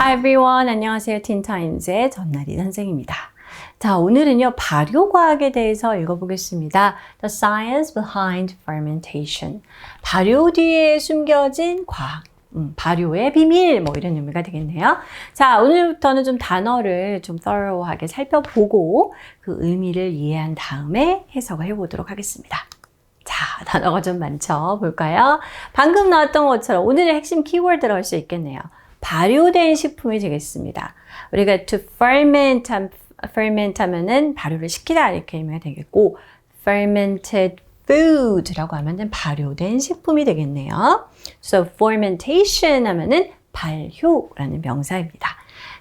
Hi everyone, 안녕하세요. 틴타임즈의 전나리 선생입니다. 자, 오늘은요, 발효과학에 대해서 읽어보겠습니다. The science behind fermentation. 발효 뒤에 숨겨진 과학. 발효의 비밀, 뭐 이런 의미가 되겠네요. 자, 오늘부터는 좀 단어를 좀 thorough하게 살펴보고 그 의미를 이해한 다음에 해석을 해보도록 하겠습니다. 자, 단어가 좀 많죠? 볼까요? 방금 나왔던 것처럼 오늘의 핵심 키워드로 할 수 있겠네요. 발효된 식품이 되겠습니다. 우리가 to ferment 하면은 발효를 시키다 이렇게 의미가 되겠고 fermented food라고 하면은 발효된 식품이 되겠네요. So fermentation 하면은 발효라는 명사입니다.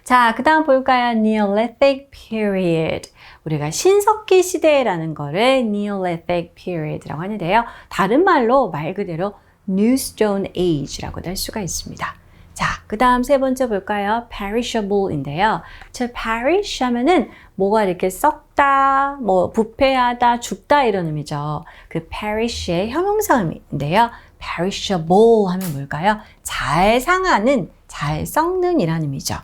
자, 그 다음 볼까요? Neolithic period. 우리가 신석기 시대라는 거를 Neolithic period라고 하는데요. 다른 말로 말 그대로 New Stone Age라고도 할 수가 있습니다. 자, 그 다음 세 번째 볼까요? Perishable인데요. 저 perish 하면은 뭐가 이렇게 썩다, 뭐 부패하다, 죽다 이런 의미죠. 그 perish의 형용사인데요. perishable 하면 뭘까요? 잘 상하는, 잘 썩는 이라는 의미죠.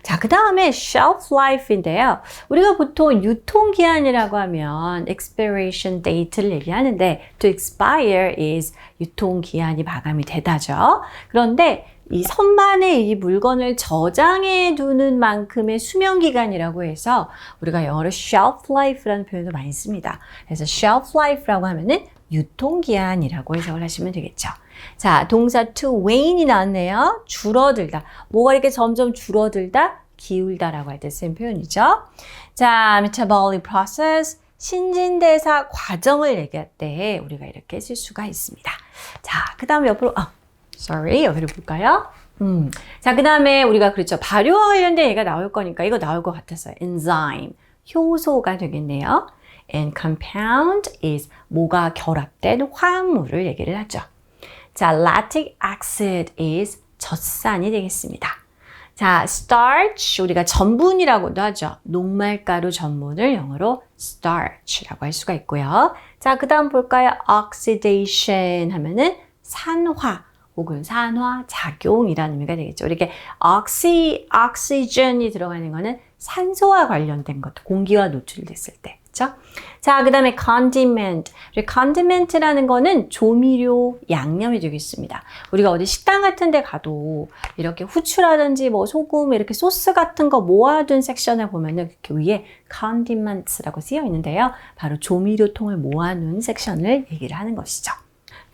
자, 그 다음에 shelf life인데요. 우리가 보통 유통기한이라고 하면 expiration date를 얘기하는데 to expire is 유통기한이 마감이 되다죠. 그런데 이 선반에 이 물건을 저장해 두는 만큼의 수명기간이라고 해서 우리가 영어로 shelf life라는 표현도 많이 씁니다. 그래서 shelf life라고 하면은 유통기한이라고 해석을 하시면 되겠죠. 자, 동사 to wane이 나왔네요. 줄어들다. 뭐가 이렇게 점점 줄어들다, 기울다라고 할 때 쓰는 표현이죠. 자, metabolic process, 신진대사 과정을 얘기할 때 우리가 이렇게 쓸 수가 있습니다. 자, 그 다음에 옆으로, 여기를 볼까요? 자, 그 다음에 우리가 그랬죠. 발효와 관련된 얘기가 나올 거니까 이거 나올 것 같았어요. enzyme, 효소가 되겠네요. and compound is 뭐가 결합된 화합물을 얘기를 하죠. 자, lactic acid is 젖산이 되겠습니다. 자, starch, 우리가 전분이라고도 하죠. 녹말가루 전분을 영어로 starch라고 할 수가 있고요. 자, 그 다음 볼까요? oxidation 하면은 산화 혹은 산화 작용이라는 의미가 되겠죠. 이렇게 oxygen이 들어가는 거는 산소와 관련된 것, 공기와 노출됐을 때. 그렇죠? 자, 그 다음에 condiment. condiment라는 거는 조미료, 양념이 되겠습니다. 우리가 어디 식당 같은 데 가도 이렇게 후추라든지 뭐 소금, 이렇게 소스 같은 거 모아둔 섹션에 보면은 이렇게 위에 condiments라고 쓰여 있는데요. 바로 조미료통을 모아놓은 섹션을 얘기를 하는 것이죠.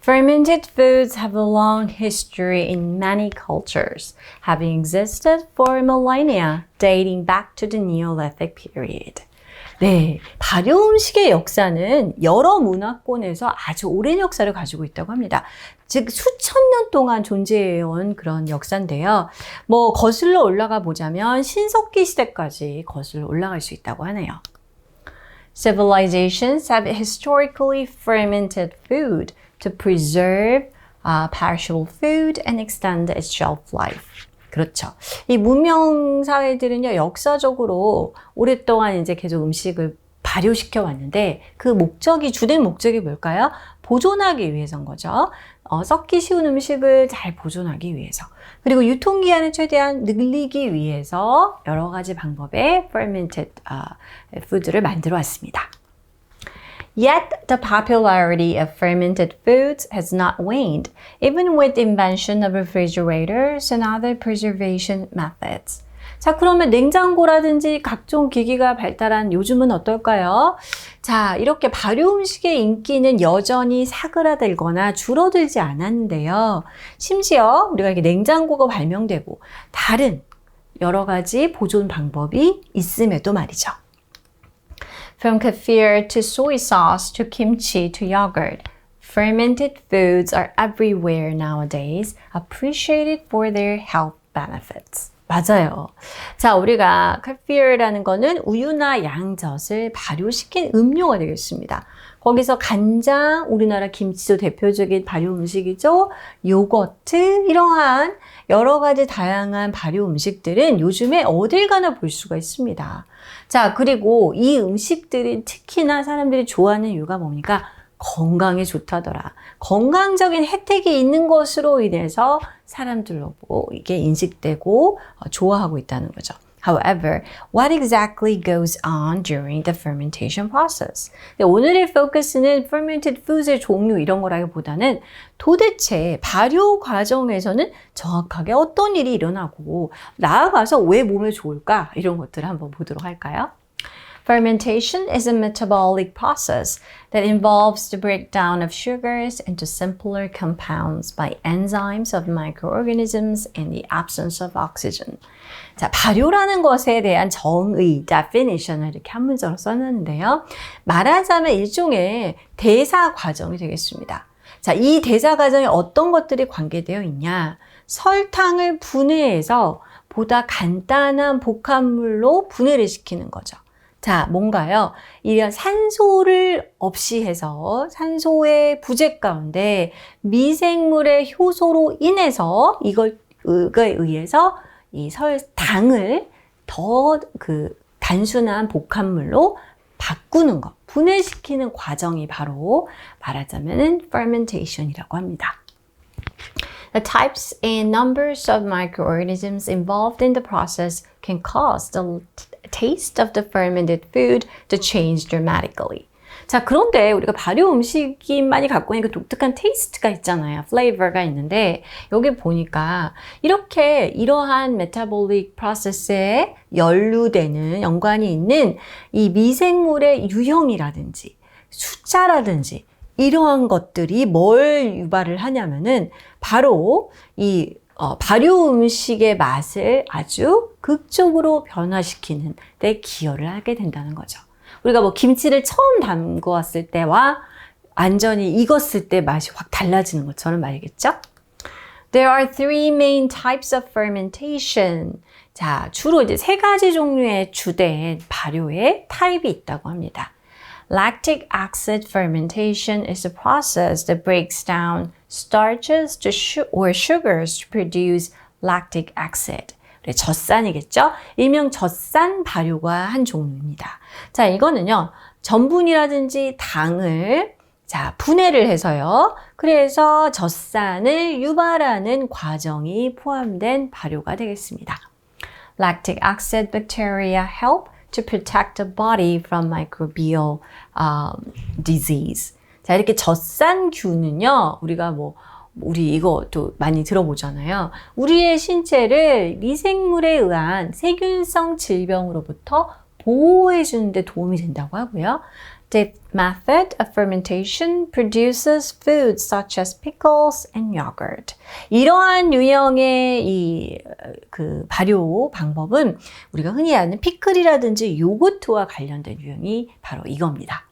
Fermented foods have a long history in many cultures, having existed for millennia, dating back to the Neolithic period. 네, 발효 음식의 역사는 여러 문화권에서 아주 오랜 역사를 가지고 있다고 합니다. 즉 수천 년 동안 존재해온 그런 역사인데요. 뭐 거슬러 올라가 보자면 신석기 시대까지 거슬러 올라갈 수 있다고 하네요. Civilizations have historically fermented food to preserve perishable food and extend its shelf life. 그렇죠. 이 문명 사회들은요, 역사적으로 오랫동안 이제 계속 음식을 발효시켜 왔는데 그 목적이, 주된 목적이 뭘까요? 보존하기 위해서인 거죠. 썩기 쉬운 음식을 잘 보존하기 위해서. 그리고 유통기한을 최대한 늘리기 위해서 여러 가지 방법의 fermented food를 만들어 왔습니다. Yet the popularity of fermented foods has not waned, even with the invention of refrigerators and other preservation methods. 자, 그러면 냉장고라든지 각종 기기가 발달한 요즘은 어떨까요? 자, 이렇게 발효 음식의 인기는 여전히 사그라들거나 줄어들지 않았는데요. 심지어 우리가 이렇게 냉장고가 발명되고 다른 여러 가지 보존 방법이 있음에도 말이죠. From kefir to soy sauce to kimchi to yogurt, fermented foods are everywhere nowadays, appreciated for their health benefits. 맞아요. 자, 우리가 kefir라는 거는 우유나 양젖을 발효시킨 음료가 되겠습니다. 거기서 간장, 우리나라 김치도 대표적인 발효 음식이죠. 요거트, 이러한 여러 가지 다양한 발효 음식들은 요즘에 어딜 가나 볼 수가 있습니다. 자, 그리고 이 음식들은 특히나 사람들이 좋아하는 이유가 뭡니까? 건강에 좋다더라. 건강적인 혜택이 있는 것으로 인해서 사람들로 이게 인식되고 좋아하고 있다는 거죠. However, what exactly goes on during the fermentation process? 오늘의 포커스는 fermented foods의 종류 이런 거라기보다는 도대체 발효 과정에서는 정확하게 어떤 일이 일어나고 나아가서 왜 몸에 좋을까? 이런 것들을 한번 보도록 할까요? Fermentation is a metabolic process that involves the breakdown of sugars into simpler compounds by enzymes of microorganisms in the absence of oxygen. 자, 발효라는 것에 대한 정의, definition을 이렇게 한 문장으로 써놨는데요. 말하자면 일종의 대사 과정이 되겠습니다. 자, 이 대사 과정에 어떤 것들이 관계되어 있냐? 설탕을 분해해서 보다 간단한 복합물로 분해를 시키는 거죠. 자, 뭔가요? 이런 산소를 없이 해서 산소의 부재 가운데 미생물의 효소로 인해서 이거에 의해서 이 설탕을 더 단순한 복합물로 바꾸는 것, 분해시키는 과정이 바로 말하자면은 fermentation이라고 합니다. The types and numbers of microorganisms involved in the process can cause the taste of the fermented food to change dramatically. 자, 그런데 우리가 발효 음식이 갖고 있는 그 독특한 테이스트가 있잖아요. 플레이버가 있는데 여기 보니까 이렇게 이러한 메타볼릭 프로세스에 연관이 있는 이 미생물의 유형이라든지 숫자라든지 이러한 것들이 뭘 유발을 하냐면은 바로 이 발효 음식의 맛을 아주 극적으로 변화시키는 데 기여를 하게 된다는 거죠. 우리가 뭐 김치를 처음 담그었을 때와 완전히 익었을 때 맛이 확 달라지는 것처럼 말이겠죠? There are three main types of fermentation. 자, 주로 이제 세 가지 종류의 주된 발효의 타입이 있다고 합니다. Lactic acid fermentation is a process that breaks down starches or sugars to produce lactic acid. 젖산이겠죠? 일명 젖산 발효가 한 종류입니다. 자, 이거는요, 전분이라든지 당을 분해를 해서요. 그래서 젖산을 유발하는 과정이 포함된 발효가 되겠습니다. Lactic acid bacteria help to protect the body from microbial disease. 자, 이렇게 젖산균은요, 우리 이것도 많이 들어보잖아요. 우리의 신체를 미생물에 의한 세균성 질병으로부터 보호해주는 데 도움이 된다고 하고요. The method of fermentation produces foods such as pickles and yogurt. 이러한 유형의 발효 방법은 우리가 흔히 아는 피클이라든지 요거트와 관련된 유형이 바로 이겁니다.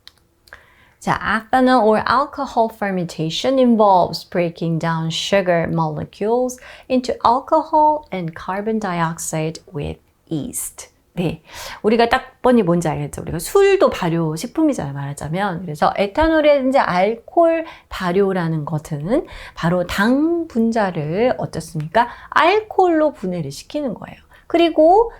자, ethanol or alcohol fermentation involves breaking down sugar molecules into alcohol and carbon dioxide with yeast. 네, 우리가 딱 뻔히 뭔지 알겠죠? 우리가 술도 발효 식품이잖아요, 말하자면. 그래서 에탄올이라든지 알코올 발효라는 것은 바로 당 분자를 어떻습니까? 알코올로 분해를 시키는 거예요. 그리고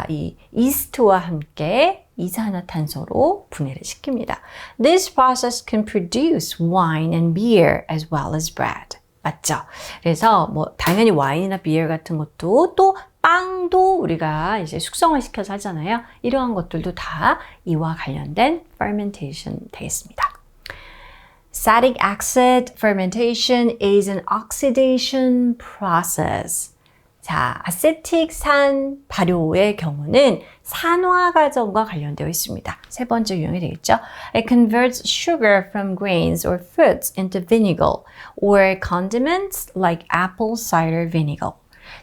이 이스트와 함께 이산화탄소로 분해를 시킵니다. This process can produce wine and beer as well as bread. 맞죠? 그래서 당연히 와인이나 비어 같은 것도 또 빵도 우리가 이제 숙성을 시켜서 하잖아요. 이러한 것들도 다 이와 관련된 fermentation 되겠습니다. Acetic acid fermentation is an oxidation process. 자, 아세틱산 발효의 경우는 산화 과정과 관련되어 있습니다. 세 번째 유형이 되겠죠. It converts sugar from grains or fruits into vinegar or condiments like apple cider vinegar.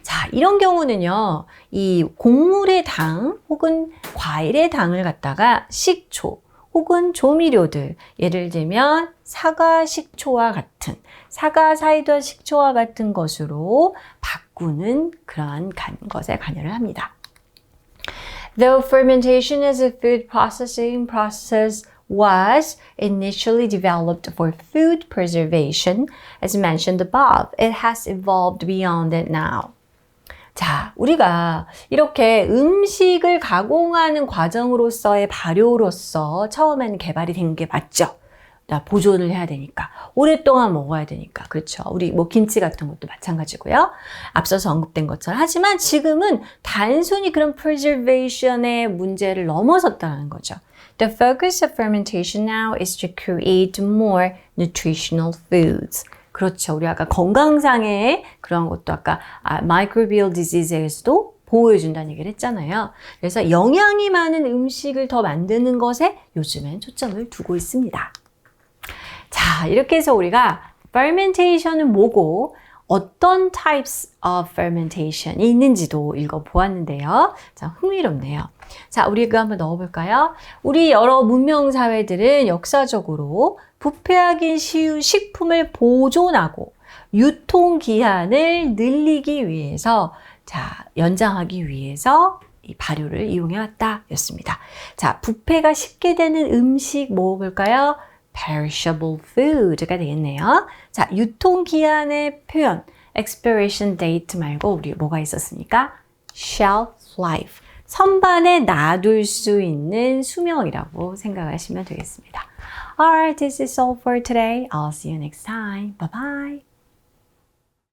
자, 이런 경우는요, 이 곡물의 당 혹은 과일의 당을 갖다가 식초 혹은 조미료들, 예를 들면 사과 식초와 같은, 사과 사이다 식초와 같은 것으로 바꾸는 그러한 것에 관여를 합니다. Though fermentation as a food processing process was initially developed for food preservation, as mentioned above, it has evolved beyond it now. 자, 우리가 이렇게 음식을 가공하는 과정으로서의 발효로서 처음에는 개발이 된 게 맞죠? 보존을 해야 되니까. 오랫동안 먹어야 되니까. 그렇죠. 우리 뭐 김치 같은 것도 마찬가지고요. 앞서서 언급된 것처럼. 하지만 지금은 단순히 그런 preservation의 문제를 넘어섰다는 거죠. The focus of fermentation now is to create more nutritional foods. 그렇죠. 우리 아까 건강상의 그런 것도 아까 microbial disease에서도 보호해준다는 얘기를 했잖아요. 그래서 영양이 많은 음식을 더 만드는 것에 요즘엔 초점을 두고 있습니다. 자, 이렇게 해서 우리가 fermentation은 뭐고 어떤 types of fermentation이 있는지도 읽어보았는데요. 자, 흥미롭네요. 자, 우리 이거 한번 넣어볼까요? 우리 여러 문명 사회들은 역사적으로 부패하기 쉬운 식품을 보존하고 유통기한을 늘리기 위해서 연장하기 위해서 이 발효를 이용해 왔다 였습니다. 자, 부패가 쉽게 되는 음식 뭐 볼까요? perishable food가 되겠네요. 자, 유통기한의 표현 expiration date 말고 우리 뭐가 있었습니까? shelf life. 선반에 놔둘 수 있는 수명이라고 생각하시면 되겠습니다. Alright, this is all for today. I'll see you next time. Bye bye.